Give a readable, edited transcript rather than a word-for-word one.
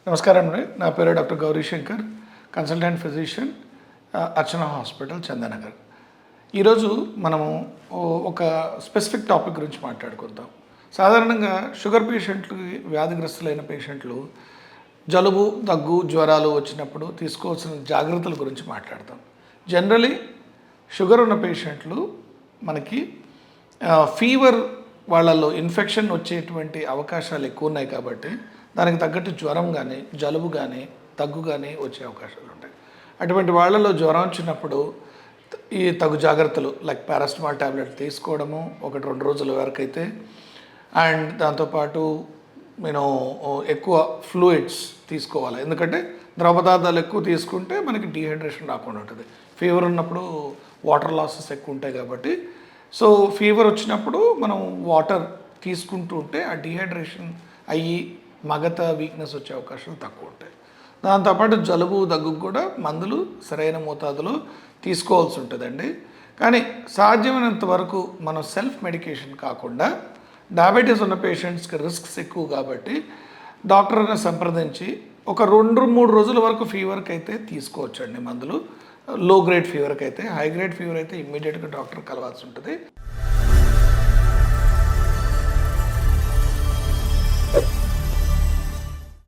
నమస్కారం అండి. నా పేరు doctor Gauri Shankar, consultant physician, Archana hospital, Chandanagar. ఈరోజు మనము ఒక స్పెసిఫిక్ టాపిక్ గురించి మాట్లాడుకుందాం. సాధారణంగా షుగర్ పేషెంట్లు, వ్యాధిగ్రస్తులైన పేషెంట్లు జలుబు, దగ్గు, జ్వరాలు వచ్చినప్పుడు తీసుకోవాల్సిన జాగ్రత్తల గురించి మాట్లాడతాం. జనరలీ షుగర్ ఉన్న పేషెంట్లు మనకి ఫీవర్, వాళ్ళల్లో ఇన్ఫెక్షన్ వచ్చేటువంటి అవకాశాలు ఎక్కువ ఉన్నాయి కాబట్టి దానికి తగ్గట్టు జ్వరం కానీ, జలుబు కానీ, దగ్గు కానీ వచ్చే అవకాశాలు ఉంటాయి. అటువంటి వాళ్ళలో జ్వరం వచ్చినప్పుడు ఈ తగు జాగ్రత్తలు లైక్ పారాసిటమాల్ ట్యాబ్లెట్ తీసుకోవడము 1-2 రోజుల వరకు అయితే, అండ్ దాంతోపాటు నేను ఎక్కువ ఫ్లూయిడ్స్ తీసుకోవాలి. ఎందుకంటే ద్రవ పదార్థాలు ఎక్కువ తీసుకుంటే మనకి డీహైడ్రేషన్ రాకుండా ఉంటుంది. ఫీవర్ ఉన్నప్పుడు వాటర్ లాసెస్ ఎక్కువ ఉంటాయి కాబట్టి, సో ఫీవర్ వచ్చినప్పుడు మనం వాటర్ తీసుకుంటూ ఉంటే ఆ డీహైడ్రేషన్ అయ్యి మగత, వీక్నెస్ వచ్చే అవకాశాలు తక్కువ ఉంటాయి. దాంతోపాటు జలుబు, దగ్గుకు కూడా మందులు సరైన మోతాదులో తీసుకోవాల్సి ఉంటుందండి. కానీ సాధ్యమైనంత వరకు మనం సెల్ఫ్ మెడికేషన్ కాకుండా, డయాబెటీస్ ఉన్న పేషెంట్స్కి రిస్క్స్ ఎక్కువ కాబట్టి డాక్టర్ని సంప్రదించి ఒక 2-3 రోజుల వరకు ఫీవర్కి అయితే తీసుకోవచ్చండి మందులు. లో గ్రేడ్ ఫీవర్కి అయితే. హై గ్రేడ్ ఫీవర్ అయితే ఇమ్మీడియట్గా డాక్టర్ కలవాల్సి ఉంటుంది.